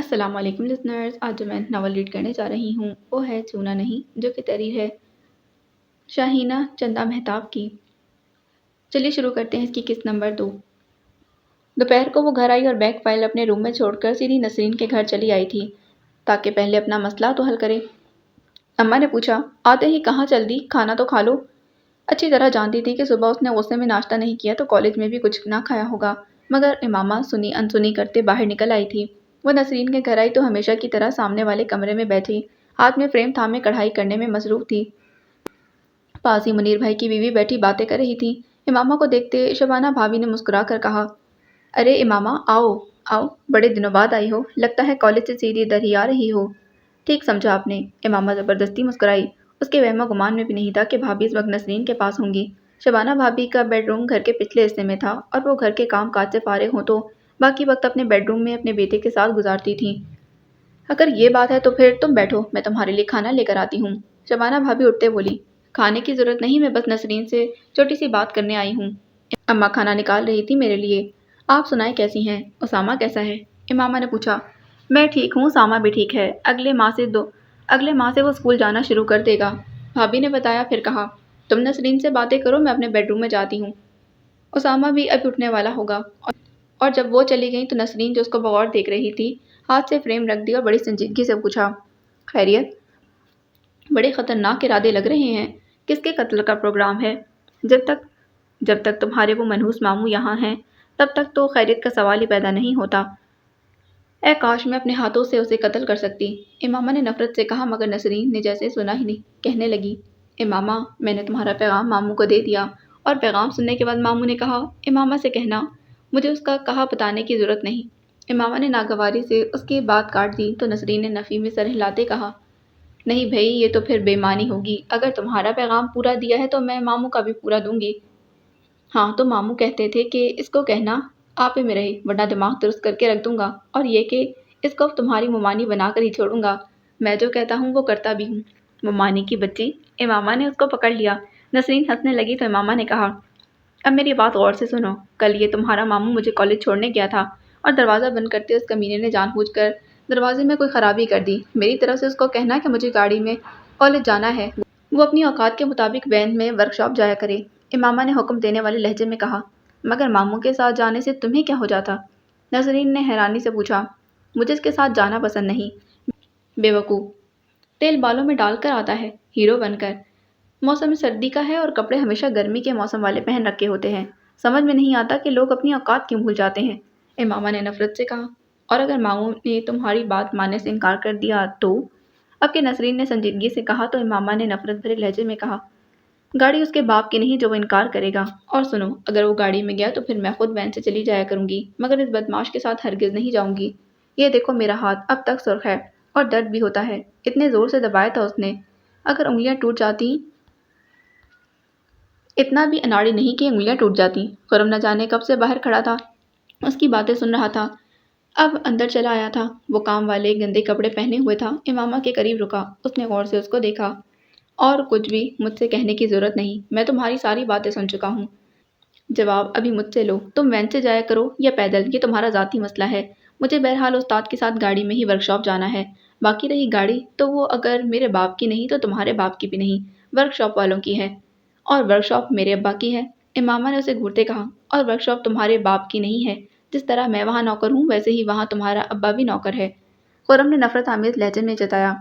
السلام علیکم لسنرز، آج جو میں ناول ریڈ کرنے جا رہی ہوں وہ ہے چونا نہیں، جو کہ تحریر ہے شاہینہ چندہ مہتاب کی۔ چلیے شروع کرتے ہیں اس کی قسط نمبر 2۔ دوپہر کو وہ گھر آئی اور بیگ فائل اپنے روم میں چھوڑ کر سیدھی نسرین کے گھر چلی آئی تھی تاکہ پہلے اپنا مسئلہ تو حل کرے۔ اماں نے پوچھا، آتے ہی کہاں چل دی؟ کھانا تو کھا لو۔ اچھی طرح جانتی تھی کہ صبح اس نے غصے میں ناشتہ نہیں کیا تو کالج میں بھی کچھ نہ کھایا ہوگا، مگر امامہ سنی انسنی کرتے باہر نکل آئی تھی۔ وہ نسرین کے گھر آئی تو ہمیشہ کی طرح سامنے والے کمرے میں بیٹھی ہاتھ میں فریم تھامے کڑھائی کرنے میں مصروف تھی۔ پاس ہی منیر بھائی کی بیوی بیٹھی باتیں کر رہی تھی۔ امامہ کو دیکھتے شبانہ بھابھی نے مسکرا کر کہا، ارے امامہ آؤ آؤ، بڑے دنوں بعد آئی ہو، لگتا ہے کالج سے سیدھی ادھر ہی آ رہی ہو۔ ٹھیک سمجھا آپ نے، امامہ زبردستی مسکرائی۔ اس کے وہم و گمان میں بھی نہیں تھا کہ بھابھی اس وقت نسرین کے پاس ہوں گی۔ شبانہ بھابھی کا بیڈ روم گھر کے پچھلے حصے میں تھا اور وہ گھر کے کام کاج سے فارغ ہوں تو باقی وقت اپنے بیڈ روم میں اپنے بیٹے کے ساتھ گزارتی تھیں۔ اگر یہ بات ہے تو پھر تم بیٹھو، میں تمہارے لیے کھانا لے کر آتی ہوں۔ شبانہ بھابھی اٹھتے بولی، کھانے کی ضرورت نہیں، میں بس نسرین سے چھوٹی سی بات کرنے آئی ہوں۔ اماں کھانا نکال رہی تھی میرے لیے۔ آپ سنائیں کیسی ہیں؟ اسامہ کیسا ہے؟ امامہ نے پوچھا۔ میں ٹھیک ہوں، اسامہ بھی ٹھیک ہے، اگلے ماہ سے وہ اسکول جانا شروع کر دے گا، بھابھی نے بتایا، پھر کہا، تم نسرین سے باتیں کرو، میں اپنے بیڈ روم میں جاتی ہوں۔ اسامہ بھی اب اٹھنے والا ہوگا۔ اور جب وہ چلی گئیں تو نسرین جو اس کو بغور دیکھ رہی تھی ہاتھ سے فریم رکھ دی اور بڑی سنجیدگی سے پوچھا، خیریت؟ بڑے خطرناک ارادے لگ رہے ہیں، کس کے قتل کا پروگرام ہے؟ جب تک تمہارے وہ منحوس ماموں یہاں ہیں تب تک تو خیریت کا سوال ہی پیدا نہیں ہوتا۔ اے کاش میں اپنے ہاتھوں سے اسے قتل کر سکتی، امامہ نے نفرت سے کہا، مگر نسرین نے جیسے سنا ہی نہیں، کہنے لگی، امامہ میں نے تمہارا پیغام ماموں کو دے دیا۔ اور پیغام سننے کے بعد ماموں نے کہا، امامہ سے کہنا مجھے اس کا کہا بتانے کی ضرورت نہیں۔ امامہ نے ناگواری سے اس کی بات کاٹ دی تو نسرین نے نفی میں سر ہلاتے کہا، نہیں بھئی، یہ تو پھر بے معنی ہوگی، اگر تمہارا پیغام پورا دیا ہے تو میں ماموں کا بھی پورا دوں گی۔ ہاں تو ماموں کہتے تھے کہ اس کو کہنا آپے میں رہے ورنہ دماغ درست کر کے رکھ دوں گا، اور یہ کہ اس کو تمہاری ممانی بنا کر ہی چھوڑوں گا، میں جو کہتا ہوں وہ کرتا بھی ہوں۔ ممانی کی بچی، امامہ نے اس کو پکڑ لیا۔ نسرین ہنسنے لگی تو امامہ نے کہا، اب میری بات غور سے سنو، کل یہ تمہارا ماموں مجھے کالج چھوڑنے گیا تھا اور دروازہ بند کرتے اس کمینے نے جان بوجھ کر دروازے میں کوئی خرابی کر دی۔ میری طرف سے اس کو کہنا کہ مجھے گاڑی میں کالج جانا ہے، وہ اپنی اوقات کے مطابق وین میں ورکشاپ جایا کرے۔ امامہ نے حکم دینے والے لہجے میں کہا، مگر ماموں کے ساتھ جانے سے تمہیں کیا ہو جاتا؟ نسرین نے حیرانی سے پوچھا، مجھے اس کے ساتھ جانا پسند نہیں۔ بے وقوف، تیل بالوں میں ڈال کر آتا ہے ہیرو بن کر، موسم سردی کا ہے اور کپڑے ہمیشہ گرمی کے موسم والے پہن رکھے ہوتے ہیں، سمجھ میں نہیں آتا کہ لوگ اپنی اوقات کیوں بھول جاتے ہیں۔ امامہ نے نفرت سے کہا، اور اگر ماموں نے تمہاری بات ماننے سے انکار کر دیا تو؟ اب کہ نسرین نے سنجیدگی سے کہا تو امامہ نے نفرت بھرے لہجے میں کہا، گاڑی اس کے باپ کی نہیں جو وہ انکار کرے گا، اور سنو، اگر وہ گاڑی میں گیا تو پھر میں خود وین سے چلی جایا کروں گی، مگر اس بدماش کے ساتھ ہرگز نہیں جاؤں گی۔ یہ دیکھو میرا ہاتھ اب تک سرخ ہے اور درد بھی ہوتا ہے، اتنے زور سے دبایا تھا اس نے، اگر انگلیاں ٹوٹ جاتی۔ اتنا بھی اناڑی نہیں کہ انگلیاں ٹوٹ جاتی۔ خرم نہ جانے کب سے باہر کھڑا تھا، اس کی باتیں سن رہا تھا، اب اندر چلا آیا تھا، وہ کام والے گندے کپڑے پہنے ہوئے تھا۔ امامہ کے قریب رکا، اس نے غور سے اس کو دیکھا، اور کچھ بھی مجھ سے کہنے کی ضرورت نہیں، میں تمہاری ساری باتیں سن چکا ہوں، جواب ابھی مجھ سے لو، تم وین سے جایا کرو یا پیدل، یہ تمہارا ذاتی مسئلہ ہے، مجھے بہرحال استاد کے ساتھ گاڑی میں ہی ورکشاپ جانا ہے، باقی رہی گاڑی تو وہ اگر میرے باپ کی نہیں تو تمہارے باپ کی بھی نہیں، ورکشاپ والوں کی ہے، اور ورکشاپ میرے ابا کی ہے۔ امامہ نے اسے گھورتے کہا، اور ورکشاپ تمہارے باپ کی نہیں ہے، جس طرح میں وہاں نوکر ہوں ویسے ہی وہاں تمہارا ابا بھی نوکر ہے۔ خرم نے نفرت آمیز لہجے میں جتایا،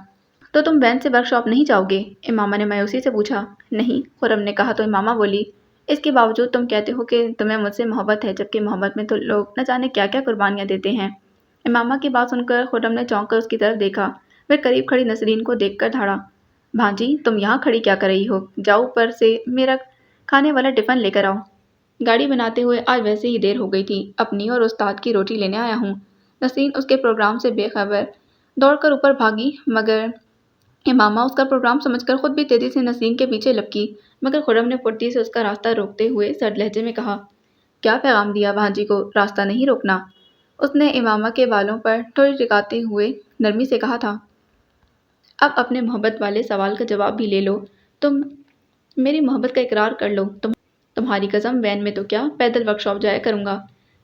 تو تم وین سے ورکشاپ نہیں جاؤ گے؟ امامہ نے مایوسی سے پوچھا۔ نہیں، خرم نے کہا تو امامہ بولی، اس کے باوجود تم کہتے ہو کہ تمہیں مجھ سے محبت ہے، جبکہ محبت میں تو لوگ نہ جانے کیا کیا قربانیاں دیتے ہیں۔ امامہ کی بات سن کر خرم نے چونک کر اس کی طرف دیکھا، پھر قریب کھڑی نسرین کو دیکھ کر دھاڑا، بھانجی تم یہاں کھڑی کیا کر رہی ہو؟ جاؤ اوپر سے میرا کھانے والا ٹفن لے کر آؤ۔ گاڑی بناتے ہوئے آج ویسے ہی دیر ہو گئی تھی، اپنی اور استاد کی روٹی لینے آیا ہوں۔ نسرین اس کے پروگرام سے بے خبر دوڑ کر اوپر بھاگی، مگر امامہ اس کا پروگرام سمجھ کر خود بھی تیزی سے نسرین کے پیچھے لپکی، مگر خرم نے پھرتی سے اس کا راستہ روکتے ہوئے سرد لہجے میں کہا، کیا پیغام دیا بھانجی کو راستہ نہیں روکنا؟ اس نے امامہ کے بالوں پر ٹھوڑی ٹکاتے ہوئے نرمی سے کہا تھا، اب اپنے محبت والے سوال کا جواب بھی لے لو، تم میری محبت کا اقرار کر لو، تمہاری قسم وین میں تو کیا پیدل ورکشاپ جایا کروں گا۔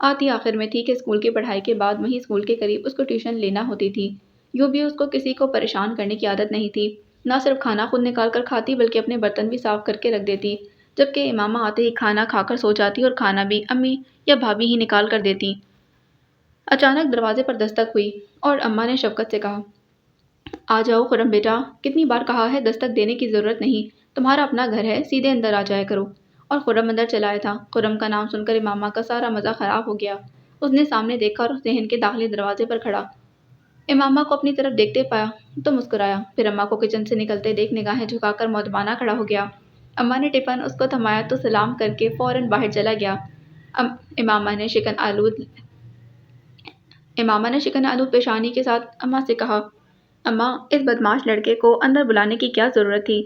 آتی آخر میں تھی کہ اسکول کی پڑھائی کے بعد وہیں اسکول کے قریب اس کو ٹیوشن لینا ہوتی تھی۔ یوں بھی اس کو کسی کو پریشان کرنے کی عادت نہیں تھی، نہ صرف کھانا خود نکال کر کھاتی بلکہ اپنے برتن بھی صاف کر کے رکھ دیتی، جبکہ امامہ آتے ہی کھانا کھا کر سو جاتی اور کھانا بھی امی یا بھابھی ہی نکال کر دیتی۔ اچانک دروازے پر دستک ہوئی اور اماں نے شفقت سے کہا، آ جاؤ خرم بیٹا، کتنی بار کہا ہے دستک دینے کی ضرورت نہیں، تمہارا اپنا گھر ہے، سیدھے اندر آ جایا کرو۔ اور خرم اندر چلا آیا تھا۔ خرم کا نام سن کر امامہ کا سارا مزہ خراب ہو گیا۔ اس نے سامنے دیکھا اور صحن کے داخلی دروازے پر کھڑا امامہ کو اپنی طرف دیکھتے پایا تو مسکرایا، پھر اماں کو کچن سے نکلتے دیکھ نگاہیں جھکا کر مؤدبانہ کھڑا ہو گیا۔ اماں نے ٹفن اس کو تھمایا تو سلام کر کے فوراً باہر چلا گیا۔ امامہ نے شکن آلود پیشانی کے ساتھ اماں سے کہا، اماں اس بدمعاش لڑکے کو اندر بلانے کی کیا ضرورت تھی؟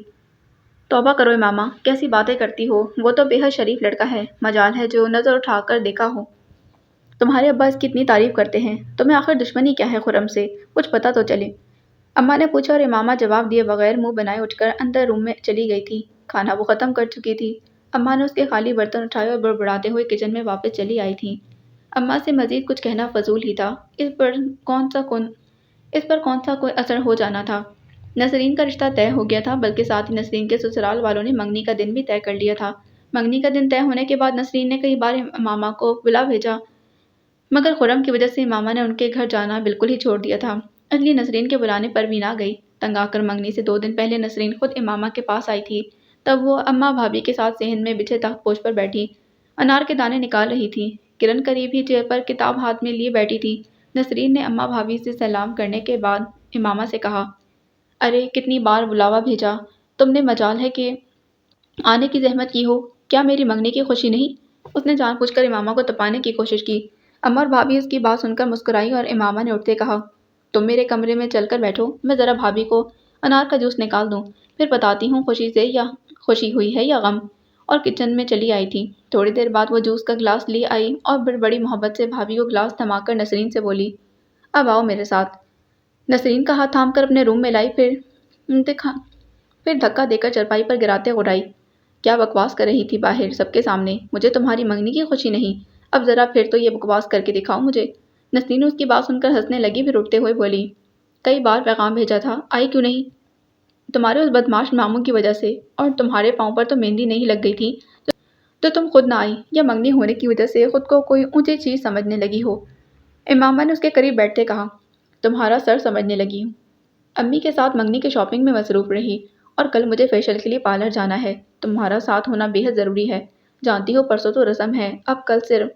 توبہ کرو امامہ، کیسی باتیں کرتی ہو، وہ تو بے حد شریف لڑکا ہے، مجال ہے جو نظر اٹھا کر دیکھا ہو۔ تمہارے ابا اس کی اتنی تعریف کرتے ہیں، تمہیں آخر دشمنی کیا ہے خرم سے، کچھ پتہ تو چلے۔ اماں نے پوچھا اور امامہ جواب دیے بغیر منہ بنائے اٹھ کر اندر روم میں چلی گئی تھی۔ کھانا وہ ختم کر چکی تھی۔ اماں نے اس کے خالی برتن اٹھائے اور بڑبڑاتے ہوئے کچن میں واپس چلی آئی تھیں۔ اماں سے مزید کچھ کہنا فضول ہی تھا، اس پر کون سا کوئی اثر ہو جانا تھا۔ نسرین کا رشتہ طے ہو گیا تھا، بلکہ ساتھ ہی نسرین کے سسرال والوں نے منگنی کا دن بھی طے کر لیا تھا۔ منگنی کا دن طے ہونے کے بعد نسرین نے کئی بار امامہ کو بلا بھیجا، مگر خرم کی وجہ سے امامہ نے ان کے گھر جانا بالکل ہی چھوڑ دیا تھا، اس لیے نسرین کے بلانے پر بھی نہ گئی۔ تنگ آ کر منگنی سے 2 دن پہلے نسرین خود امامہ کے پاس آئی تھی۔ تب وہ اماں بھابھی کے ساتھ صحن میں بچھے تخت پوش پر بیٹھی انار کے دانے نکال رہی تھی۔ کرن قریب ہی چیئر پر کتاب ہاتھ میں لیے بیٹھی تھی۔ نسرین نے اماں بھابھی سے سلام کرنے کے بعد امامہ سے کہا، ارے کتنی بار بلاوا بھیجا، تم نے مجال ہے کہ آنے کی زحمت کی ہو، کیا میری منگنی کی خوشی نہیں؟ اس نے جان بوجھ کر امامہ کو تپانے کی کوشش کی۔ اماں اور بھابھی اس کی بات سن کر مسکرائی اور امامہ نے اٹھتے کہا، تم میرے کمرے میں چل کر بیٹھو، میں ذرا بھابھی کو انار کا جوس نکال دوں، پھر بتاتی ہوں خوشی ہوئی ہے یا غم۔ اور کچن میں چلی آئی تھی۔ تھوڑی دیر بعد وہ جوس کا گلاس لے آئی اور بڑی محبت سے بھابھی کو گلاس تھما کر نسرین سے بولی، اب آؤ میرے ساتھ۔ نسرین کا ہاتھ تھام کر اپنے روم میں لائی، پھر دھکا دے کر چرپائی پر گراتے غرائی، کیا بکواس کر رہی تھی باہر سب کے سامنے، مجھے تمہاری منگنی کی خوشی نہیں، اب ذرا پھر تو یہ بکواس کر کے دکھاؤ مجھے۔ نسرین اس کی بات سن کر ہنسنے لگی، پھر اٹھتے ہوئے بولی، کئی بار پیغام بھیجا تھا، آئی کیوں نہیں؟ تمہارے اس بدمعاش ماموں کی وجہ سے، اور تمہارے پاؤں پر تو مہندی نہیں لگ گئی تھی تو تم خود نہ آئی، یا منگنی ہونے کی وجہ سے خود کو کوئی اونچی چیز سمجھنے لگی ہو؟ امامہ نے اس کے قریب بیٹھتے کہا، تمہارا سر سمجھنے لگی ہوں۔ امی کے ساتھ منگنی کے شاپنگ میں مصروف رہی اور کل مجھے فیشل کے لیے پارلر جانا ہے، تمہارا ساتھ ہونا بے حد ضروری ہے، جانتی ہو پرسوں تو رسم ہے، اب کل صرف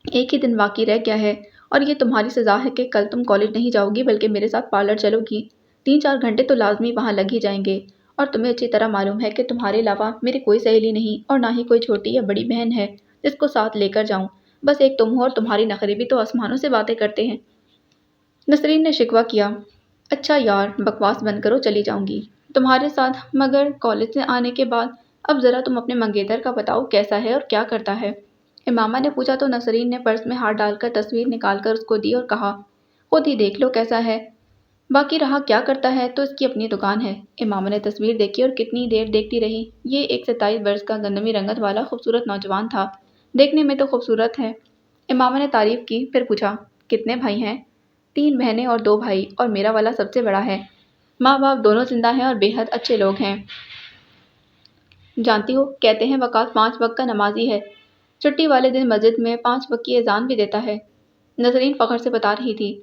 ایک ہی دن باقی رہ گیا ہے اور یہ تمہاری سزا ہے کہ کل تم کالج نہیں جاؤ گی بلکہ میرے ساتھ پارلر چلو گی، 3-4 گھنٹے تو لازمی وہاں لگ ہی جائیں گے، اور تمہیں اچھی طرح معلوم ہے کہ تمہارے علاوہ میری کوئی سہیلی نہیں اور نہ ہی کوئی چھوٹی یا بڑی بہن ہے جس کو ساتھ لے کر جاؤں، بس ایک تم ہو اور تمہاری نخرے بھی تو آسمانوں سے باتیں کرتے ہیں۔ نسرین نے شکوہ کیا، اچھا یار بکواس بند کرو، چلی جاؤں گی تمہارے ساتھ، مگر کالج سے آنے کے بعد اب ذرا تم اپنے منگیتر کا بتاؤ کیسا ہے اور کیا کرتا ہے؟ امامہ نے پوچھا تو نسرین نے پرس میں ہاتھ ڈال کر تصویر نکال کر اس کو دی اور کہا، خود ہی دیکھ لو کیسا ہے، باقی رہا کیا کرتا ہے تو اس کی اپنی دکان ہے۔ امامہ نے تصویر دیکھی اور کتنی دیر دیکھتی رہی۔ یہ ایک 27 برس کا گندمی رنگت والا خوبصورت نوجوان تھا، دیکھنے میں تو خوبصورت ہے۔ امامہ نے تعریف کی، پھر پوچھا، کتنے بھائی ہیں؟ 3 بہنیں اور 2 بھائی، اور میرا والا سب سے بڑا ہے، ماں باپ دونوں زندہ ہیں اور بے حد اچھے لوگ ہیں۔ جانتی ہو کہتے ہیں وقات 5 وقت کا نمازی ہے، چھٹی والے دن مسجد میں 5 وقت کی اذان بھی دیتا ہے۔ نسرین فخر سے بتا رہی تھی،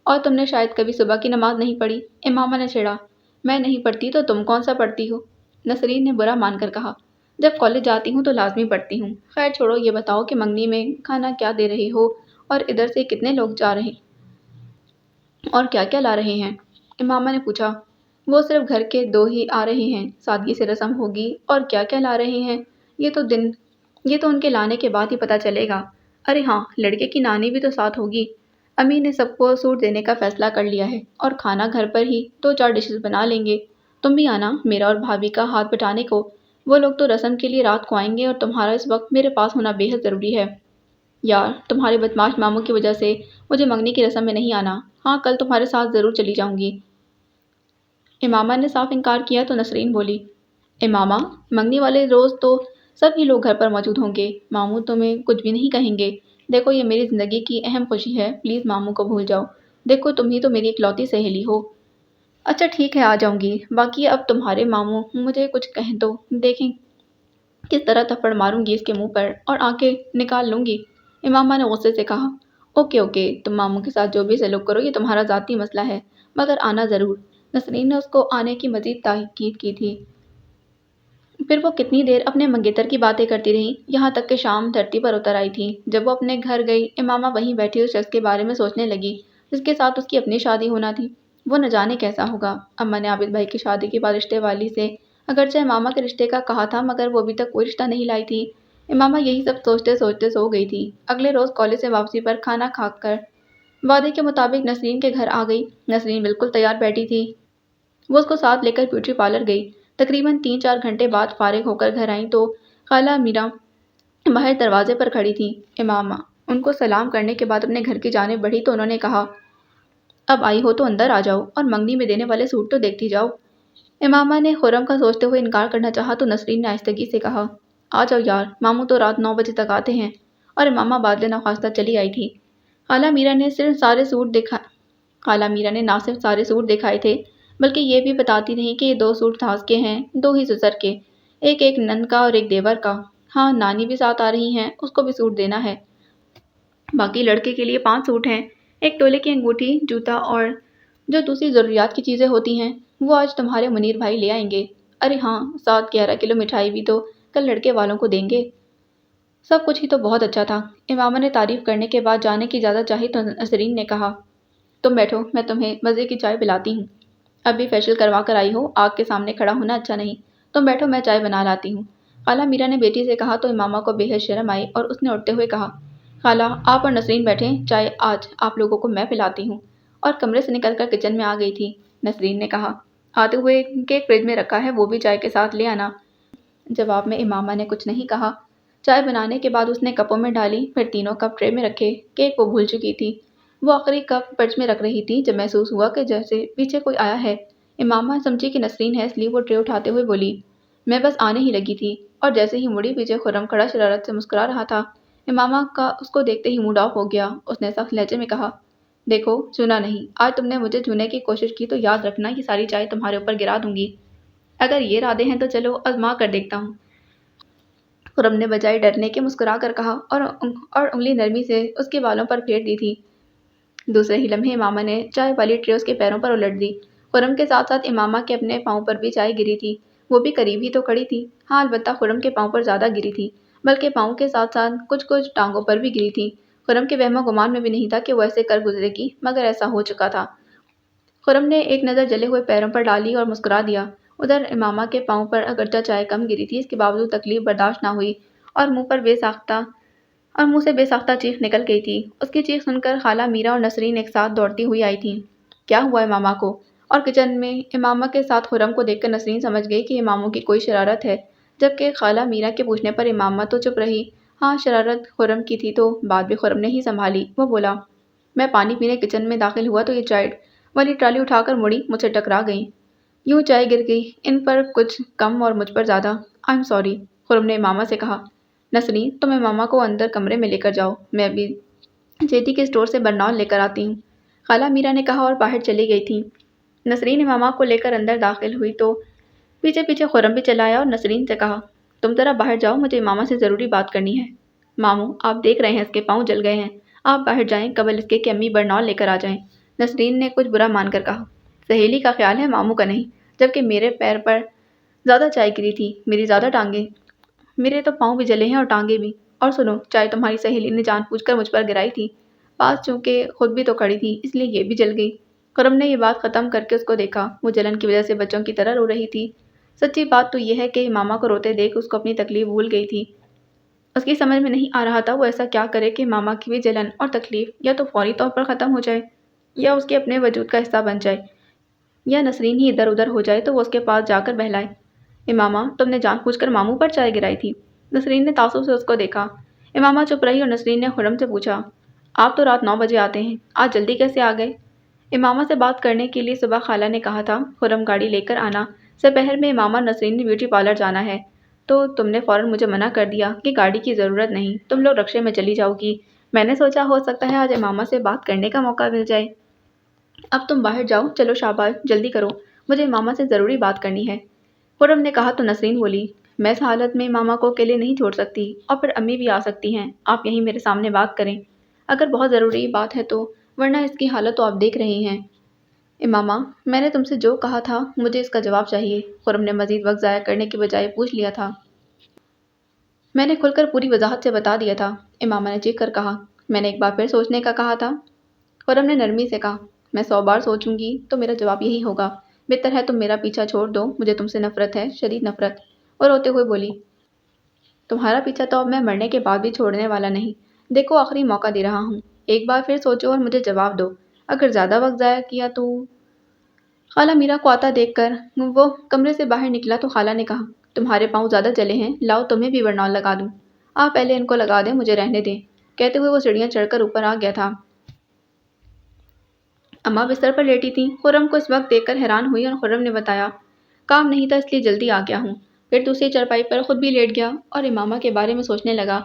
اور تم نے شاید کبھی صبح کی نماز نہیں پڑھی؟ امامہ نے چھیڑا، میں نہیں پڑھتی تو تم کون سا پڑھتی ہو؟ نسرین نے برا مان کر کہا، جب کالج جاتی ہوں تو لازمی پڑھتی ہوں۔ خیر چھوڑو، یہ بتاؤ کہ منگنی میں کھانا کیا دے رہی ہو اور ادھر سے کتنے لوگ جا رہے اور کیا کیا لا رہے ہیں؟ امامہ نے پوچھا، وہ صرف گھر کے 2 ہی آ رہے ہیں، سادگی سے رسم ہوگی، اور کیا کیا لا رہے ہیں یہ تو ان کے لانے کے بعد ہی پتہ چلے گا۔ ارے ہاں، لڑکے کی نانی بھی تو ساتھ ہوگی، امی نے سب کو سوٹ دینے کا فیصلہ کر لیا ہے اور کھانا گھر پر ہی 2-4 ڈشز بنا لیں گے، تم بھی آنا میرا اور بھابھی کا ہاتھ بٹانے کو، وہ لوگ تو رسم کے لیے رات کو آئیں گے اور تمہارا اس وقت میرے پاس ہونا بے حد ضروری ہے۔ یار تمہارے بدمعاش ماموں کی وجہ سے مجھے منگنی کی رسم میں نہیں آنا، ہاں کل تمہارے ساتھ ضرور چلی جاؤں گی۔ امامہ نے صاف انکار کیا تو نسرین بولی، امامہ منگنی والے روز تو سب ہی لوگ گھر پر موجود ہوں گے، ماموں تمہیں کچھ بھی نہیں کہیں گے، دیکھو یہ میری زندگی کی اہم خوشی ہے، پلیز ماموں کو بھول جاؤ، دیکھو تم ہی تو میری اکلوتی سہیلی ہو۔ اچھا ٹھیک ہے آ جاؤں گی، باقی اب تمہارے ماموں مجھے کچھ کہیں تو دیکھیں کس طرح تھپڑ ماروں گی اس کے منہ پر اور آنکھیں نکال لوں گی۔ امامہ نے غصے سے کہا، اوکے اوکے، تم ماموں کے ساتھ جو بھی سلوک کرو یہ تمہارا ذاتی مسئلہ ہے، مگر آنا ضرور۔ نسرین نے اس کو آنے کی مزید تاکید کی تھی۔ پھر وہ کتنی دیر اپنے منگیتر کی باتیں کرتی رہیں، یہاں تک کہ شام دھرتی پر اتر آئی تھی۔ جب وہ اپنے گھر گئی، امامہ وہیں بیٹھی اس شخص کے بارے میں سوچنے لگی جس کے ساتھ اس کی اپنی شادی ہونا تھی۔ وہ نہ جانے کیسا ہوگا۔ اماں نے عابد بھائی کی شادی کے بعد رشتے والی سے اگرچہ امامہ کے رشتے کا کہا تھا مگر وہ ابھی تک کوئی رشتہ نہیں لائی تھی۔ امامہ یہی سب سوچتے سوچتے سو گئی تھی۔ اگلے روز کالج سے واپسی پر کھانا کھا کر وعدے کے مطابق نسرین کے گھر آ گئی۔ نسرین بالکل تیار بیٹھی تھی۔ وہ اس کو ساتھ لے کر بیوٹی پارلر گئی۔ تقریباً 3-4 گھنٹے بعد فارغ ہو کر گھر آئیں تو خالہ میرا باہر دروازے پر کھڑی تھی۔ امامہ ان کو سلام کرنے کے بعد اپنے گھر کی جانب بڑھی تو انہوں نے کہا، اب آئی ہو تو اندر آ جاؤ اور منگنی میں دینے والے سوٹ تو دیکھتی جاؤ۔ امامہ نے خرم کا سوچتے ہوئے انکار کرنا چاہا تو نسرین نے آہستگی سے کہا، آ جاؤ یار، ماموں تو رات 9 بجے تک آتے ہیں، اور امامہ بادل نخواستہ چلی آئی تھی۔ خالہ میرا نے نہ صرف سارے سوٹ دکھائے تھے بلکہ یہ بھی بتاتی رہیں کہ یہ 2 سوٹ ساس کے ہیں، 2 ہی سسر کے، ایک نند کا اور ایک دیور کا۔ ہاں نانی بھی ساتھ آ رہی ہیں، اس کو بھی سوٹ دینا ہے۔ باقی لڑکے کے لیے 5 سوٹ ہیں، ایک تولے کی انگوٹھی، جوتا اور جو دوسری ضروریات کی چیزیں ہوتی ہیں وہ آج تمہارے منیر بھائی لے آئیں گے۔ ارے ہاں، 7-11 کلو مٹھائی بھی تو کل لڑکے والوں کو دیں گے۔ سب کچھ ہی تو بہت اچھا تھا۔ امامہ نے تعریف کرنے کے بعد جانے کی اجازت چاہی تو نسرین نے کہا، تم بیٹھو، میں تمہیں مزے کی چائے پلاتی ہوں۔ اب بھی فیشل کروا کر آئی ہو، آگ کے سامنے کھڑا ہونا اچھا نہیں، تم بیٹھو میں چائے بنا لاتی ہوں۔ خالہ میرا نے بیٹی سے کہا تو امامہ کو بے حد شرم آئی اور اس نے اٹھتے ہوئے کہا، خالہ آپ اور نسرین بیٹھیں، چائے آج آپ لوگوں کو میں پلاتی ہوں، اور کمرے سے نکل کر کچن میں آ گئی تھی۔ نسرین نے کہا، آتے ہوئے کیک فریج میں رکھا ہے، وہ بھی چائے کے ساتھ لے آنا۔ جواب میں امامہ نے کچھ نہیں کہا۔ چائے بنانے کے بعد اس نے کپوں میں ڈالی، پھر تینوں کپ ٹرے میں رکھے۔ کیک وہ بھول چکی تھی۔ وہ آخری کپ فرش میں رکھ رہی تھی جب محسوس ہوا کہ جیسے پیچھے کوئی آیا ہے۔ امامہ سمجھی کہ نسرین ہے اس لیے وہ ٹرے اٹھاتے ہوئے بولی، میں بس آنے ہی لگی تھی، اور جیسے ہی مڑی پیچھے خرم کھڑا شرارت سے مسکرا رہا تھا۔ امامہ کا اس کو دیکھتے ہی موڈ آف ہو گیا۔ اس نے سخت لہجے میں کہا، دیکھو چنا نہیں، آج تم نے مجھے چونے کی کوشش کی تو یاد رکھنا یہ ساری چائے تمہارے اوپر گرا دوں گی۔ اگر یہ ارادے ہیں تو چلو آزما کر دیکھتا ہوں۔ خرم نے بجائے ڈرنے کے مسکرا کر کہا اور انگلی نرمی سے اس کے بالوں پر پھیر دی تھی۔ دوسرے ہی لمحے امامہ نے چائے والی ٹرے اس کے پیروں پر الٹ دی۔ خرم کے ساتھ ساتھ امامہ کے اپنے پاؤں پر بھی چائے گری تھی۔ وہ بھی قریب ہی تو کھڑی تھی۔ ہاں البتہ خرم کے پاؤں پر زیادہ گری تھی، بلکہ پاؤں کے ساتھ ساتھ کچھ ٹانگوں پر بھی گری تھی۔ خرم کے وہم و گمان میں بھی نہیں تھا کہ وہ ایسے کر گزرے گی، مگر ایسا ہو چکا تھا۔ خرم نے ایک نظر جلے ہوئے پیروں پر ڈالی اور مسکرا دیا۔ ادھر امامہ کے پاؤں پر اگرچہ چائے کم گری تھی، اس کے باوجود تکلیف برداشت نہ ہوئی اور منہ سے بے ساختہ چیخ نکل گئی تھی۔ اس کی چیخ سن کر خالہ میرا اور نسرین ایک ساتھ دوڑتی ہوئی آئی تھیں۔ کیا ہوا امامہ کو؟ اور کچن میں امامہ کے ساتھ خرم کو دیکھ کر نسرین سمجھ گئی کہ اماموں کی کوئی شرارت ہے، جبکہ خالہ میرا کے پوچھنے پر امامہ تو چپ رہی۔ ہاں شرارت خرم کی تھی تو بات بھی خرم نے ہی سنبھالی۔ وہ بولا، میں پانی پینے کچن میں داخل ہوا تو یہ چائے والی ٹرالی اٹھا کر مڑی، مجھ سے ٹکرا گئیں، یوں چائے گر گئی، ان پر کچھ کم اور مجھ پر زیادہ۔ آئی ایم سوری، خرم نے امامہ سے کہا۔ نسرین تم امامہ کو اندر کمرے میں لے کر جاؤ، میں ابھی جیتی کے اسٹور سے برنال لے کر آتی ہوں، خالہ میرا نے کہا اور باہر چلی گئی تھی۔ نسرین امامہ کو لے کر اندر داخل ہوئی تو پیچھے پیچھے خرم بھی چلا آیا اور نسرین سے کہا، تم ذرا باہر جاؤ، مجھے امامہ سے ضروری بات کرنی ہے۔ ماموں آپ دیکھ رہے ہیں اس کے پاؤں جل گئے ہیں، آپ باہر جائیں قبل اس کے کہ امی برنال لے کر آ جائیں۔ نسرین نے کچھ برا مان کر کہا، سہیلی کا خیال ہے ماموں کا نہیں، جبکہ میرے پیر پر زیادہ چائے گری تھی، میری زیادہ ٹانگیں، میرے تو پاؤں بھی جلے ہیں اور ٹانگیں بھی، اور سنو چائے تمہاری سہیلی نے جان بوجھ کر مجھ پر گرائی تھی، پاس چونکہ خود بھی تو کھڑی تھی اس لیے یہ بھی جل گئی۔ خرم نے یہ بات ختم کر کے اس کو دیکھا، وہ جلن کی وجہ سے بچوں کی طرح رو رہی تھی۔ سچی بات تو یہ ہے کہ امامہ کو روتے دیکھ اس کو اپنی تکلیف بھول گئی تھی۔ اس کی سمجھ میں نہیں آ رہا تھا وہ ایسا کیا کرے کہ امامہ کی بھی جلن اور تکلیف یا تو فوری طور پر ختم ہو جائے یا اس کے اپنے وجود کا حصہ بن جائے، یا نسرین ہی ادھر ادھر ہو جائے تو وہ اس کے پاس جا کر بہلائے۔ امامہ تم نے جان بوجھ کر ماموں پر چائے گرائی تھی؟ نسرین نے تعصب سے اس کو دیکھا۔ امامہ چپ رہی اور نسرین نے خرم سے پوچھا، آپ تو رات 9 بجے آتے ہیں، آج جلدی کیسے آ گئے؟ امامہ سے بات کرنے کے لیے صبح خالہ نے کہا تھا خرم گاڑی لے کر آنا، دوپہر میں امامہ نسرین نے بیوٹی پارلر جانا ہے، تو تم نے فوراً مجھے منع کر دیا کہ گاڑی کی ضرورت نہیں، تم لوگ رکشے میں چلی جاؤ گی، میں نے سوچا ہو سکتا ہے آج امامہ سے بات کرنے کا موقع مل جائے۔ اب تم باہر جاؤ، چلو شاباش، جلدی کرو، مجھے امامہ سے ضروری بات کرنی ہے۔ خرم نے کہا تو نسرین بولی، میں اس حالت میں امامہ کو اکیلے نہیں چھوڑ سکتی، اور پھر امی بھی آ سکتی ہیں، آپ یہیں میرے سامنے بات کریں اگر بہت ضروری بات ہے تو، ورنہ اس کی حالت تو آپ دیکھ رہی ہیں۔ امامہ، میں نے تم سے جو کہا تھا مجھے اس کا جواب چاہیے، خرم نے مزید وقت ضائع کرنے کی بجائے پوچھ لیا تھا۔ میں نے کھل کر پوری وضاحت سے بتا دیا تھا، امامہ نے چیخ کر کہا۔ میں نے ایک بار پھر سوچنے کا کہا تھا، خرم نے نرمی سے کہا۔ میں 100 بار سوچوں گی تو میرا جواب یہی ہوگا، بہتر ہے تم میرا پیچھا چھوڑ دو، مجھے تم سے نفرت ہے، شدید نفرت۔ اور روتے ہوئے بولی، تمہارا پیچھا تو اب میں مرنے کے بعد بھی چھوڑنے والا نہیں، دیکھو آخری موقع دے رہا ہوں، ایک بار پھر سوچو اور مجھے جواب دو، اگر زیادہ وقت ضائع کیا تو۔ خالہ میرا کو آتا دیکھ کر وہ کمرے سے باہر نکلا تو خالہ نے کہا، تمہارے پاؤں زیادہ جلے ہیں، لاؤ تمہیں بھی برنول لگا دوں۔ آپ پہلے ان کو لگا دیں، مجھے رہنے دیں، کہتے ہوئے وہ سیڑھیاں چڑھ کر اوپر آ گیا تھا۔ اماں بستر پر لیٹی تھیں، خرم کو اس وقت دیکھ کر حیران ہوئی اور خرم نے بتایا، کام نہیں تھا اس لیے جلدی آ گیا ہوں۔ پھر دوسری چارپائی پر خود بھی لیٹ گیا اور امامہ کے بارے میں سوچنے لگا،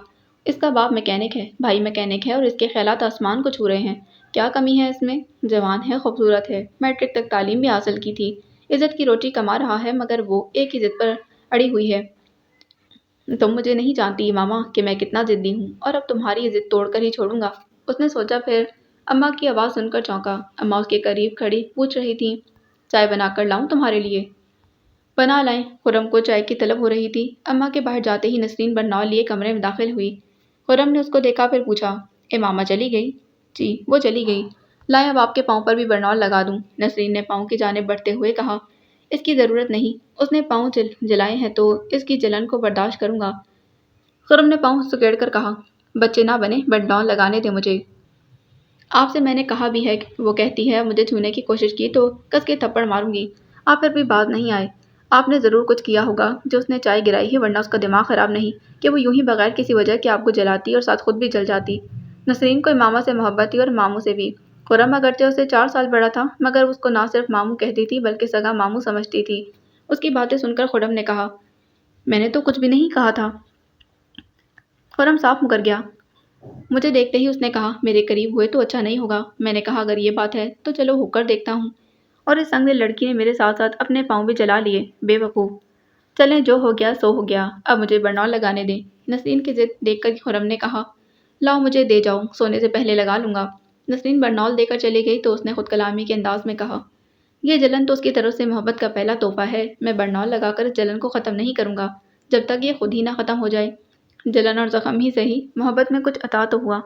اس کا باپ میکینک ہے، بھائی میکینک ہے اور اس کے خیالات آسمان کو چھو رہے ہیں، کیا کمی ہے اس میں؟ جوان ہے، خوبصورت ہے، میٹرک تک تعلیم بھی حاصل کی تھی، عزت کی روٹی کما رہا ہے، مگر وہ ایک ہی ضد پر اڑی ہوئی ہے۔ تم مجھے نہیں جانتی امامہ کہ میں کتنا ضدی ہوں، اور اب تمہاری ضد توڑ کر ہی چھوڑوں گا۔ اس نے سوچا، پھر اماں کی آواز سن کر چونکا۔ اماں اس کے قریب کھڑی پوچھ رہی تھیں، چائے بنا کر لاؤں تمہارے لیے؟ بنا لائیں۔ خرم کو چائے کی طلب ہو رہی تھی۔ اماں کے باہر جاتے ہی نسرین برنول لیے کمرے میں داخل ہوئی۔ خرم نے اس کو دیکھا، پھر پوچھا، امامہ چلی گئی؟ جی، وہ چلی گئی۔ لائیں اب آپ کے پاؤں پر بھی برنول لگا دوں؟ نسرین نے پاؤں کی جانب بڑھتے ہوئے کہا، اس کی ضرورت نہیں، اس نے پاؤں جلائے ہیں تو اس کی جلن کو برداشت کروں گا۔ خرم نے پاؤں سکیڑ کر کہا، بچے نہ بنے، برنول لگانے دیں مجھے۔ آپ سے میں نے کہا بھی ہے، وہ کہتی ہے مجھے چھونے کی کوشش کی تو کس کے تھپڑ ماروں گی۔ آپ پھر بھی باز نہیں آئے۔ آپ نے ضرور کچھ کیا ہوگا جو اس نے چائے گرائی ہے، ورنہ اس کا دماغ خراب نہیں کہ وہ یوں ہی بغیر کسی وجہ کے آپ کو جلاتی اور ساتھ خود بھی جل جاتی۔ نسرین کو امامہ سے محبت تھی اور ماموں سے بھی۔ خرم اگرچہ اسے 4 سال بڑا تھا، مگر اس کو نہ صرف ماموں کہتی تھی بلکہ سگا ماموں سمجھتی تھی۔ اس کی باتیں سن کر خرم نے کہا، میں نے تو کچھ بھی نہیں کہا تھا۔ خرم صاف مکر گیا۔ مجھے دیکھتے ہی اس نے کہا، میرے قریب ہوئے تو اچھا نہیں ہوگا۔ میں نے کہا، اگر یہ بات ہے تو چلو ہو کر دیکھتا ہوں۔ اور اس سنگ دل لڑکی نے میرے ساتھ ساتھ اپنے پاؤں بھی جلا لیے، بے وقوف۔ چلیں، جو ہو گیا سو ہو گیا، اب مجھے برنول لگانے دیں۔ نسرین کی ضد دیکھ کر خرم نے کہا، لاؤ مجھے دے جاؤ، سونے سے پہلے لگا لوں گا۔ نسرین برنول دے کر چلی گئی تو اس نے خود کلامی کے انداز میں کہا، یہ جلن تو اس کی طرف سے محبت کا پہلا تحفہ ہے، میں برنول لگا کر اس جلن کو ختم نہیں کروں گا جب تک یہ خود ہی نہ ختم ہو جائے۔ جلن اور زخم ہی سہی، محبت میں کچھ عطا تو ہوا،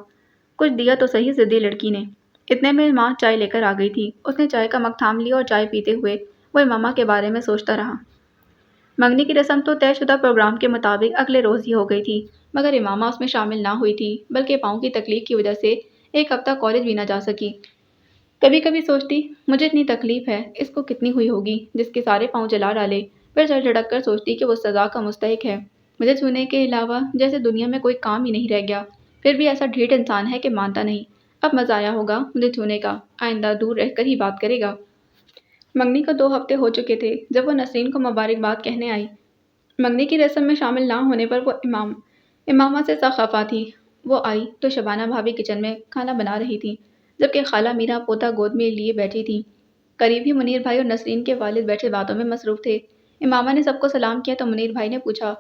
کچھ دیا تو صحیح ضدی لڑکی نے۔ اتنے میں ماں چائے لے کر آ گئی تھی۔ اس نے چائے کا مگ تھام لیا اور چائے پیتے ہوئے وہ امامہ کے بارے میں سوچتا رہا۔ منگنی کی رسم تو طے شدہ پروگرام کے مطابق اگلے روز ہی ہو گئی تھی، مگر امامہ اس میں شامل نہ ہوئی تھی، بلکہ پاؤں کی تکلیف کی وجہ سے ایک ہفتہ کالج بھی نہ جا سکی۔ کبھی کبھی سوچتی، مجھے اتنی تکلیف ہے، اس کو کتنی ہوئی ہوگی جس کے سارے پاؤں جلا ڈالے۔ پھر سر جھٹک کر سوچتی کہ وہ سزا کا مستحق ہے، مجھے چھونے کے علاوہ جیسے دنیا میں کوئی کام ہی نہیں رہ گیا۔ پھر بھی ایسا ڈھیٹ انسان ہے کہ مانتا نہیں، اب مزہ آیا ہوگا مجھے چھونے کا، آئندہ دور رہ کر ہی بات کرے گا۔ منگنی کو 2 ہفتے ہو چکے تھے جب وہ نسرین کو مبارکباد کہنے آئی۔ منگنی کی رسم میں شامل نہ ہونے پر وہ امامہ سے سخت خفا تھی۔ وہ آئی تو شبانہ بھابھی کچن میں کھانا بنا رہی تھیں، جبکہ خالہ میرا پوتا گود میں لیے بیٹھی تھیں۔ قریب ہی منیر بھائی اور نسرین کے والد بیٹھے باتوں میں مصروف تھے۔ امامہ نے سب کو سلام کیا تو منیر بھائی نے پوچھا،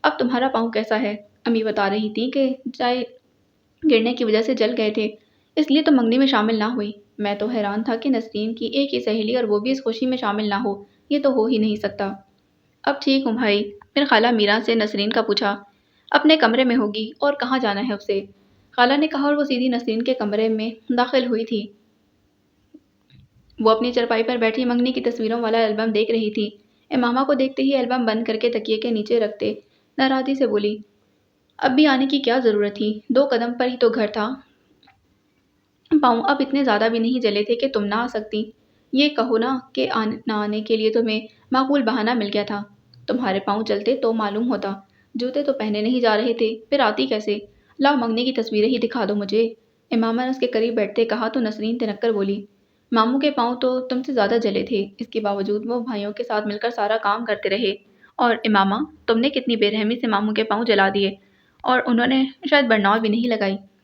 اب تمہارا پاؤں کیسا ہے؟ امی بتا رہی تھیں کہ چائے گرنے کی وجہ سے جل گئے تھے، اس لیے تو منگنی میں شامل نہ ہوئی۔ میں تو حیران تھا کہ نسرین کی ایک ہی سہیلی اور وہ بھی اس خوشی میں شامل نہ ہو، یہ تو ہو ہی نہیں سکتا۔ اب ٹھیک ہوں بھائی۔ پھر خالہ میرا سے نسرین کا پوچھا، اپنے کمرے میں ہوگی، اور کہاں جانا ہے اسے؟ خالہ نے کہا اور وہ سیدھی نسرین کے کمرے میں داخل ہوئی تھی۔ وہ اپنی چرپائی پر بیٹھی منگنی کی تصویروں والا البم دیکھ رہی تھی۔ امامہ کو دیکھتے ہی البم بند کر کے تکیے کے نیچے رکھتے ناراضی سے بولی، اب بھی آنے کی کیا ضرورت تھی، 2 قدم پر ہی تو گھر تھا، پاؤں اب اتنے زیادہ بھی نہیں جلے تھے کہ تم نہ آ سکتی۔ یہ کہو نا کہ نہ آنے کے لیے تمہیں معقول بہانہ مل گیا تھا، تمہارے پاؤں چلتے تو معلوم ہوتا، جوتے تو پہنے نہیں جا رہے تھے، پھر آتی کیسے؟ لاؤ منگنی کی تصویریں ہی دکھا دو مجھے۔ امامہ نے اس کے قریب بیٹھتے کہا تو نسرین تنک کر بولی، ماموں کے پاؤں تو تم سے زیادہ جلے تھے، اس کے باوجود وہ بھائیوں کے ساتھ مل کر سارا کام کرتے رہے، اور امامہ تم نے کتنی بے رحمی سے ماموں کے پاؤں جلا دیے، اور انہوں نے شاید برنول بھی نہیں لگائی۔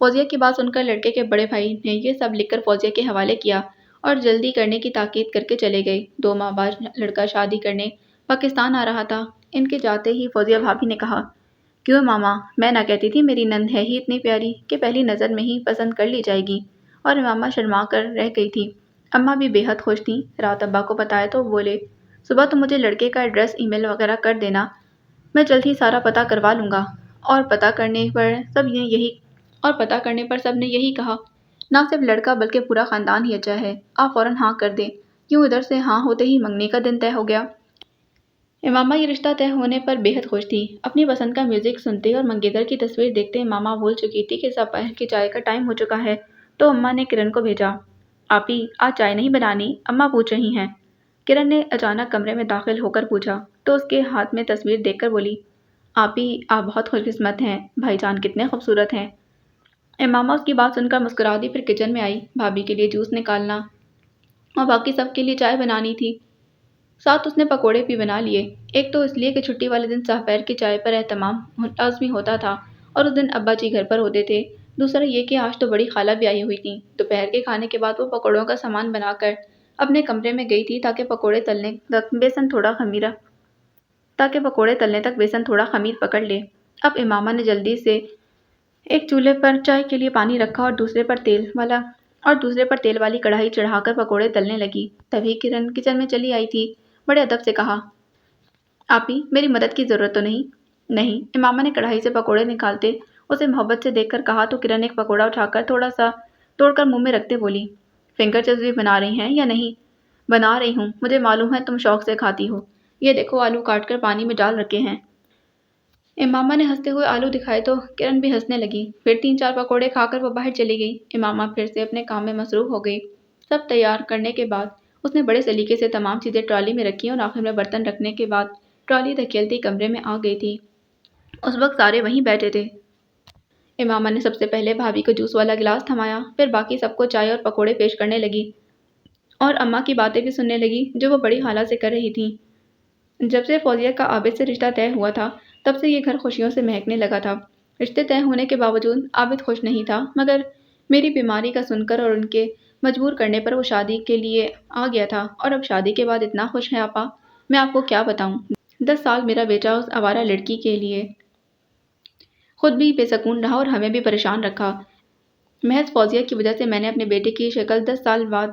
فوزیہ کی بات سن کر لڑکے کے بڑے بھائی نے یہ سب لکھ کر فوزیہ کے حوالے کیا اور جلدی کرنے کی تاکید کر کے چلے گئے۔ 2 ماہ بعد لڑکا شادی کرنے پاکستان آ رہا تھا۔ ان کے جاتے ہی فوزیہ بھابھی نے کہا، کیوں ماما، میں نہ کہتی تھی میری نند ہے ہی اتنی پیاری کہ پہلی نظر میں ہی پسند کر لی جائے گی۔ اور ماما شرما کر رہ گئی تھی۔ اماں بھی بے حد خوش تھیں۔ رات ابا کو بتایا تو بولے، صبح تم مجھے لڑکے کا ایڈریس ای میل وغیرہ کر دینا، میں جلد ہی سارا پتہ کروا لوں گا۔ اور پتہ کرنے پر سب نے یہی کہا، نہ صرف لڑکا بلکہ پورا خاندان ہی اچھا ہے، آپ فوراً ہاں کر دیں۔ یوں ادھر سے ہاں ہوتے ہی منگنی کا دن طے ہو گیا۔ امامہ یہ رشتہ طے ہونے پر بے حد خوش تھی۔ اپنی پسند کا میوزک سنتے اور منگیتر کی تصویر دیکھتے امامہ بھول چکی تھی کہ دوپہر کی چائے کا ٹائم ہو چکا ہے، تو اماں نے کرن کو بھیجا۔ آپی، آج چائے نہیں بنانی؟ اماں پوچھ رہی ہیں۔ کرن نے اچانک کمرے میں داخل ہو کر پوچھا تو اس کے ہاتھ میں تصویر دیکھ کر بولی، آپی، آپ بہت خوش قسمت ہیں، بھائی جان کتنے خوبصورت ہیں۔ امامہ اس کی بات سن کر مسکرا دی، پھر کچن میں آئی۔ بھابھی کے لیے جوس نکالنا اور باقی سب کے لیے چائے بنانی تھی۔ ساتھ اس نے پکوڑے بھی بنا لیے۔ ایک تو اس لیے کہ چھٹی والے دن دوپہر کی چائے پر اہتمام لازمی ہوتا تھا اور اس دن ابا جی گھر پر ہوتے تھے۔ دوسرا یہ کہ آج تو بڑی خالہ بھی آئی ہوئی تھیں۔ دوپہر کے کھانے کے بعد وہ پکوڑوں کا سامان بنا کر اپنے کمرے میں گئی تھی تاکہ پکوڑے تلنے تک بیسن تھوڑا خمیر پکڑ لے۔ اب امامہ نے جلدی سے ایک چولہے پر چائے کے لیے پانی رکھا اور دوسرے پر تیل والی کڑھائی چڑھا کر پکوڑے تلنے لگی۔ تبھی کرن کچن میں چلی آئی تھی۔ بڑے ادب سے کہا، آپی، میری مدد کی ضرورت تو نہیں؟ نہیں، امامہ نے کڑھائی سے پکوڑے نکالتے اسے محبت سے دیکھ کر کہا تو کرن ایک پکوڑا اٹھا کر تھوڑا سا توڑ کر منہ میں رکھتے بولی، فنگر چپس بھی بنا رہی ہیں یا نہیں؟ بنا رہی ہوں، مجھے معلوم ہے تم شوق سے کھاتی ہو۔ یہ دیکھو آلو کاٹ کر پانی میں ڈال رکھے ہیں۔ امامہ نے ہنستے ہوئے آلو دکھائے تو کرن بھی ہنسنے لگی۔ پھر 3-4 پکوڑے کھا کر وہ باہر چلی گئی۔ امامہ پھر سے اپنے کام میں مصروف ہو گئی۔ سب تیار کرنے کے بعد اس نے بڑے سلیقے سے تمام چیزیں ٹرالی میں رکھی اور آخر میں برتن رکھنے کے بعد ٹرالی دھکیلتی کمرے میں آ گئی تھی۔ اس وقت سارے وہیں بیٹھے تھے۔ امامہ نے سب سے پہلے بھابھی کو جوس والا گلاس تھمایا، پھر باقی سب کو چائے اور پکوڑے پیش کرنے لگی اور اماں کی باتیں بھی سننے لگی جو وہ بڑی خالہ سے کر رہی تھیں۔ جب سے فوزیہ کا عابد سے رشتہ طے ہوا تھا تب سے یہ گھر خوشیوں سے مہکنے لگا تھا۔ رشتے طے ہونے کے باوجود عابد خوش نہیں تھا، مگر میری بیماری کا سن کر اور ان کے مجبور کرنے پر وہ شادی کے لیے آ گیا تھا اور اب شادی کے بعد اتنا خوش ہے آپا، میں آپ کو کیا بتاؤں۔ 10 سال میرا بیٹا اس آوارہ لڑکی کے لیے خود بھی بے سکون رہا اور ہمیں بھی پریشان رکھا۔ محض فوزیہ کی وجہ سے میں نے اپنے بیٹے کی شکل 10 سال بعد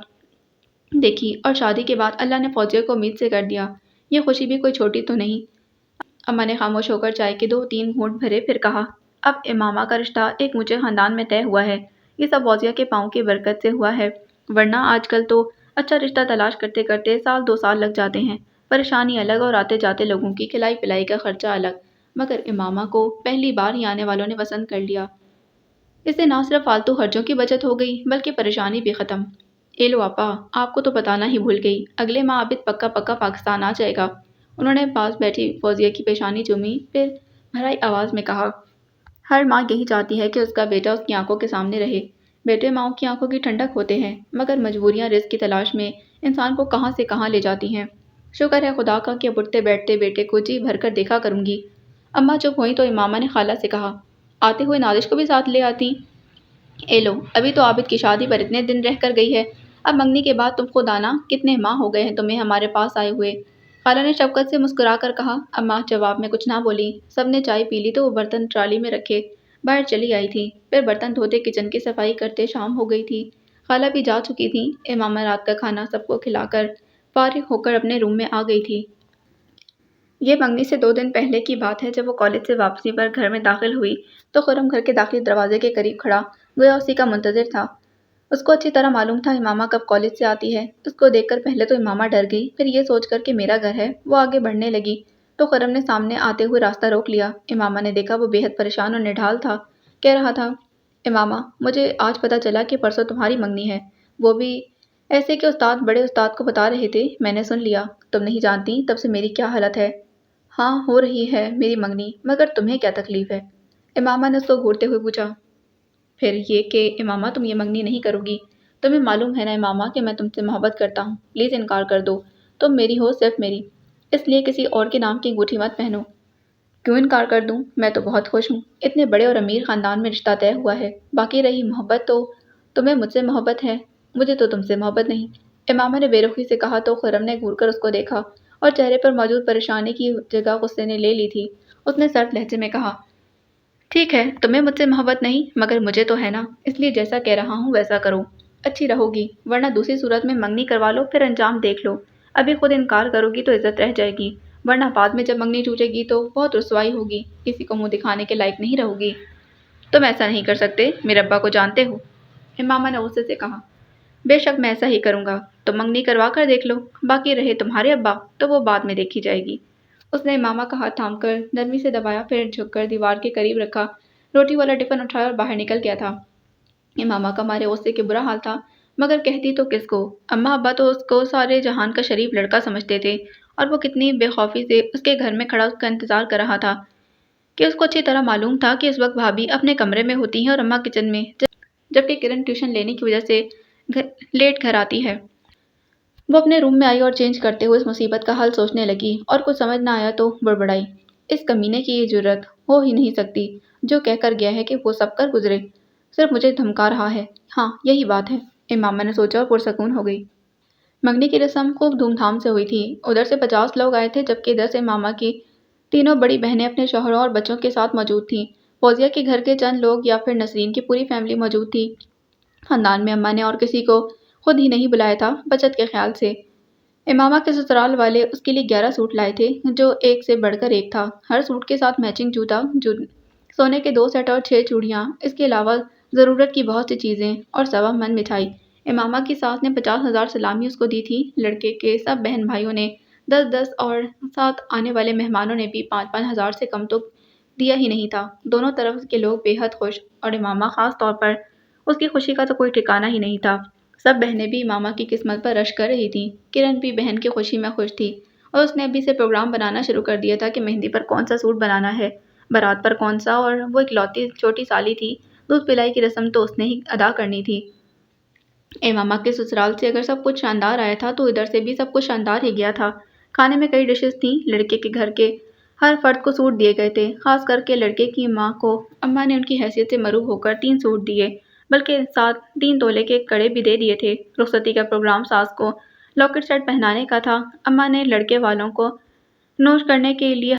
دیکھی اور شادی کے بعد اللہ نے فوزیہ کو امید سے کر دیا۔ یہ خوشی بھی کوئی چھوٹی تو نہیں۔ اماں نے خاموش ہو کر چائے کے 2-3 گھونٹ بھرے، پھر کہا، اب امامہ کا رشتہ ایک اونچے خاندان میں طے ہوا ہے۔ یہ سب فوزیہ کے پاؤں کی برکت سے ہوا ہے، ورنہ آج کل تو اچھا رشتہ تلاش کرتے کرتے 1-2 سال لگ جاتے ہیں، پریشانی الگ اور آتے جاتے لوگوں کی کھلائی پلائی کا خرچہ الگ۔ مگر امامہ کو پہلی بار ہی آنے والوں نے پسند کر لیا۔ اس سے نہ صرف فالتو خرچوں کی بچت ہو گئی بلکہ پریشانی بھی ختم۔ اے لو آپا، آپ کو تو بتانا ہی بھول گئی، اگلے ماہ عابد پکا پاکستان آ جائے گا۔ انہوں نے پاس بیٹھی فوزیہ کی پیشانی چومی، پھر بھرائی آواز میں کہا، ہر ماں یہی چاہتی ہے کہ اس کا بیٹا اس کی آنکھوں کے سامنے رہے۔ بیٹے ماؤں کی آنکھوں کی ٹھنڈک ہوتے ہیں، مگر مجبوریاں رزق کی تلاش میں انسان کو کہاں سے کہاں لے جاتی ہیں۔ شکر ہے خدا کا کہ اب اٹھتے بیٹھتے بیٹے کو جی بھر کر دیکھا کروں گی۔ اماں چپ ہوئیں تو امامہ نے خالہ سے کہا، آتے ہوئے نازش کو بھی ساتھ لے آتی۔ اے لو، ابھی تو عابد کی شادی پر اتنے دن رہ کر گئی ہے، اب منگنی کے بعد تم خود آنا، کتنے ماہ ہو گئے ہیں تمہیں ہمارے پاس آئے ہوئے۔ خالہ نے شفقت سے مسکرا کر کہا۔ اماں جواب میں کچھ نہ بولی۔ سب نے چائے پی لی تو وہ برتن ٹرالی میں رکھے باہر چلی آئی تھی، پھر برتن دھوتے کچن کی صفائی کرتے شام ہو گئی تھی۔ خالہ بھی جا چکی تھیں۔ امامہ رات کا کھانا سب کو کھلا کر فارغ ہو کر اپنے روم میں آ گئی تھی۔ یہ منگنی سے 2 دن پہلے کی بات ہے۔ جب وہ کالج سے واپسی پر گھر میں داخل ہوئی تو خرم گھر کے داخلی دروازے کے قریب کھڑا گویا اسی کا منتظر تھا۔ اس کو اچھی طرح معلوم تھا امامہ کب کالج سے آتی ہے۔ اس کو دیکھ کر پہلے تو امامہ ڈر گئی، پھر یہ سوچ کر کہ میرا گھر ہے وہ آگے بڑھنے لگی تو خرم نے سامنے آتے ہوئے راستہ روک لیا۔ امامہ نے دیکھا وہ بے حد پریشان اور نڈھال تھا۔ کہہ رہا تھا، امامہ، مجھے آج پتہ چلا کہ پرسوں تمہاری منگنی ہے، وہ بھی ایسے کہ بڑے استاد کو بتا رہے تھے، میں نے سن لیا۔ تم نہیں جانتی تب سے میری کیا حالت ہے۔ ہاں، ہو رہی ہے میری منگنی، مگر تمہیں کیا تکلیف ہے؟ امامہ نے اس کو گھورتے ہوئے پوچھا۔ پھر یہ کہ امامہ تم یہ منگنی نہیں کرو گی، تمہیں معلوم ہے نا امامہ کہ میں تم سے محبت کرتا ہوں، پلیز انکار کر دو، تم میری ہو صرف میری، اس لیے کسی اور کے نام کی انگوٹھی مت پہنو۔ کیوں انکار کر دوں؟ میں تو بہت خوش ہوں، اتنے بڑے اور امیر خاندان میں رشتہ طے ہوا ہے۔ باقی رہی محبت تو تمہیں مجھ سے محبت ہے، مجھے تو تم سے محبت نہیں، امامہ نے بے رخی سے کہا تو خرم نے گھور کر اس کو دیکھا اور چہرے پر موجود پریشانی کی جگہ غصے نے لے لی تھی۔ اس نے سرد لہجے میں کہا، ٹھیک ہے، تمہیں مجھ سے محبت نہیں مگر مجھے تو ہے نا، اس لیے جیسا کہہ رہا ہوں ویسا کرو، اچھی رہو گی، ورنہ دوسری صورت میں منگنی کروا لو پھر انجام دیکھ لو۔ ابھی خود انکار کرو گی تو عزت رہ جائے گی، ورنہ بعد میں جب منگنی ٹوٹے گی تو بہت رسوائی ہوگی، کسی کو منہ دکھانے کے لائق نہیں رہو گی۔ تم ایسا نہیں کر سکتے، میرے ابا کو جانتے ہو، امامہ نے غصے سے کہا۔ بے شک میں ایسا ہی کروں گا، تم منگنی کروا کر دیکھ لو، باقی رہے تمہارے ابا تو وہ بعد میں دیکھی جائے گی۔ اس نے امامہ کا ہاتھ تھام کر نرمی سے دبایا پھر جھک کر دیوار کے قریب رکھا، روٹی والا ٹفن اٹھایا اور باہر نکل گیا تھا۔ امامہ کا مارے غصے کے برا حال تھا، مگر کہتی تو کس کو؟ اماں ابا تو اس کو سارے جہان کا شریف لڑکا سمجھتے تھے اور وہ کتنی بے خوفی سے اس کے گھر میں کھڑا اس کا انتظار کر رہا تھا کہ اس کو اچھی طرح معلوم تھا کہ اس وقت بھابھی اپنے کمرے میں ہوتی ہیں اور اماں کچن میں، جبکہ کرن ٹیوشن لینے کی وجہ سے لیٹ گھر آتی ہے۔ وہ اپنے روم میں آئی اور چینج کرتے ہوئے اس مصیبت کا حل سوچنے لگی اور کچھ سمجھ نہ آیا تو بڑبڑائی، اس کمینے کی یہ جرت ہو ہی نہیں سکتی جو کہہ کر گیا ہے کہ وہ سب کر گزرے، صرف مجھے دھمکا رہا ہے۔ ہاں یہی بات ہے، امامہ نے سوچا اور پرسکون ہو گئی۔ منگنی کی رسم خوب دھوم دھام سے ہوئی تھی، ادھر سے 50 لوگ آئے تھے جبکہ ادھر سے امامہ کی تینوں بڑی بہنیں اپنے شوہروں اور بچوں کے ساتھ موجود تھیں۔ فوزیہ کے گھر کے چند لوگ یا پھر نسرین کی پوری فیملی موجود تھی۔ خاندان میں اماں نے اور کسی کو خود ہی نہیں بلایا تھا بچت کے خیال سے۔ امامہ کے سسرال والے اس کے لیے 11 سوٹ لائے تھے جو ایک سے بڑھ کر ایک تھا، ہر سوٹ کے ساتھ میچنگ جوتا، سونے کے 2 سیٹ اور 6 چوڑیاں، اس کے علاوہ ضرورت کی بہت سی چیزیں اور 1.25 من مٹھائی۔ امامہ کی ساس نے 50,000 سلامی اس کو دی تھی، لڑکے کے سب بہن بھائیوں نے 10-10 اور ساتھ آنے والے مہمانوں نے بھی 5-5 ہزار سے کم تو دیا ہی نہیں تھا۔ دونوں طرف کے لوگ بے حد خوش اور امامہ خاص طور پر، اس کی خوشی کا تو کوئی ٹھکانہ ہی نہیں تھا۔ سب بہنیں بھی امامہ کی قسمت پر رشک کر رہی تھیں۔ کرن بھی بہن کی خوشی میں خوش تھی اور اس نے ابھی سے پروگرام بنانا شروع کر دیا تھا کہ مہندی پر کون سا سوٹ بنانا ہے، بارات پر کون سا، اور وہ اکلوتی چھوٹی سالی تھی، دودھ پلائی کی رسم تو اس نے ہی ادا کرنی تھی۔ امامہ کے سسرال سے اگر سب کچھ شاندار آیا تھا تو ادھر سے بھی سب کچھ شاندار ہی گیا تھا۔ کھانے میں کئی ڈشز تھیں، لڑکے کے گھر کے ہر فرد کو سوٹ دیے گئے تھے، خاص کر کے لڑکے کی ماں کو اماں نے ان کی حیثیت سے مروب ہو کر 3 سوٹ دیے، بلکہ ساتھ 3 تولے کے کڑے بھی دے دیے تھے۔ رخصتی کا پروگرام ساس کو لاکٹ سیٹ پہنانے کا تھا۔ اماں نے لڑکے والوں کو نوش کرنے کے لیے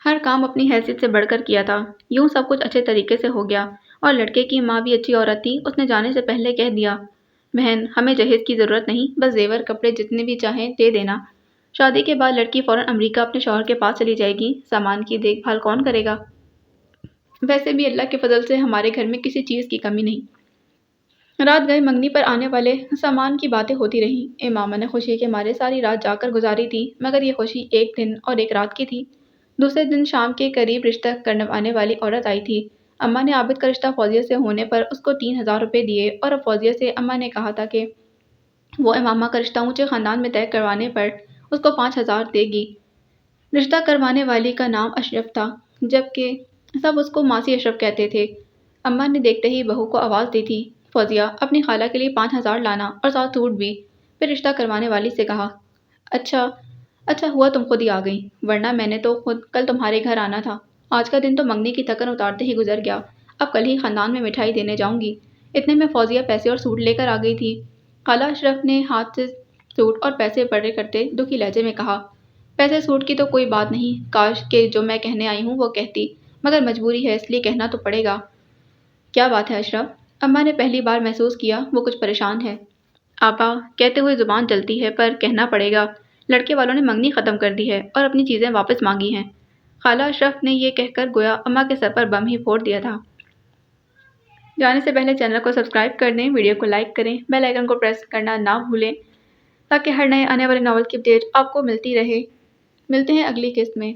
ہر کام اپنی حیثیت سے بڑھ کر کیا تھا۔ یوں سب کچھ اچھے طریقے سے ہو گیا اور لڑکے کی ماں بھی اچھی عورت تھی، اس نے جانے سے پہلے کہہ دیا، بہن ہمیں جہیز کی ضرورت نہیں، بس زیور کپڑے جتنے بھی چاہیں دے دینا، شادی کے بعد لڑکی فوراً امریکہ اپنے شوہر کے پاس چلی جائے گی، سامان کی دیکھ بھال کون کرے گا؟ ویسے بھی اللہ کے فضل سے ہمارے گھر میں کسی چیز کی کمی نہیں۔ رات گئے منگنی پر آنے والے سامان کی باتیں ہوتی رہیں۔ امامہ نے خوشی کے مارے ساری رات جا کر گزاری تھی، مگر یہ خوشی ایک دن اور ایک رات کی تھی۔ دوسرے دن شام کے قریب رشتہ کروانے والی عورت آئی تھی۔ اماں نے عابد کا رشتہ فوزیہ سے ہونے پر اس کو 3,000 روپے دیے اور اب فوزیہ سے اماں نے کہا تھا کہ وہ امامہ کا رشتہ اونچے خاندان میں طے کروانے پر اس کو 5,000 دے گی۔ رشتہ کروانے والی کا نام اشرف تھا، جبکہ سب اس کو ماسی اشرف کہتے تھے۔ اماں نے دیکھتے ہی بہو کو آواز دی تھی، فوزیہ اپنی خالہ کے لیے 5,000 لانا اور ساتھ سوٹ بھی۔ پھر رشتہ کروانے والی سے کہا، اچھا ہوا تم خود ہی آ گئی، ورنہ میں نے تو خود کل تمہارے گھر آنا تھا۔ آج کا دن تو منگنی کی تھکن اتارتے ہی گزر گیا، اب کل ہی خاندان میں مٹھائی دینے جاؤں گی۔ اتنے میں فوزیہ پیسے اور سوٹ لے کر آ گئی تھی۔ خالہ اشرف نے ہاتھ سے سوٹ اور پیسے بڑے کرتے دکھی لہجے میں کہا، پیسے سوٹ کی تو کوئی بات نہیں، کاش کہ جو میں کہنے آئی ہوں وہ کہتی، مگر مجبوری ہے اس لیے کہنا تو پڑے گا۔ کیا بات ہے اشرف؟ اماں نے پہلی بار محسوس کیا وہ کچھ پریشان ہے۔ آپا کہتے ہوئے زبان چلتی ہے پر کہنا پڑے گا، لڑکے والوں نے منگنی ختم کر دی ہے اور اپنی چیزیں واپس مانگی ہیں۔ خالہ اشرف نے یہ کہہ کر گویا اماں کے سر پر بم ہی پھوڑ دیا تھا۔ جانے سے پہلے چینل کو سبسکرائب کر دیں، ویڈیو کو لائک کریں، بیل آئیکن کو پریس کرنا نہ بھولیں تاکہ ہر نئے آنے والے ناول کی اپڈیٹ آپ کو ملتی رہے۔ ملتے ہیں اگلی قسط میں۔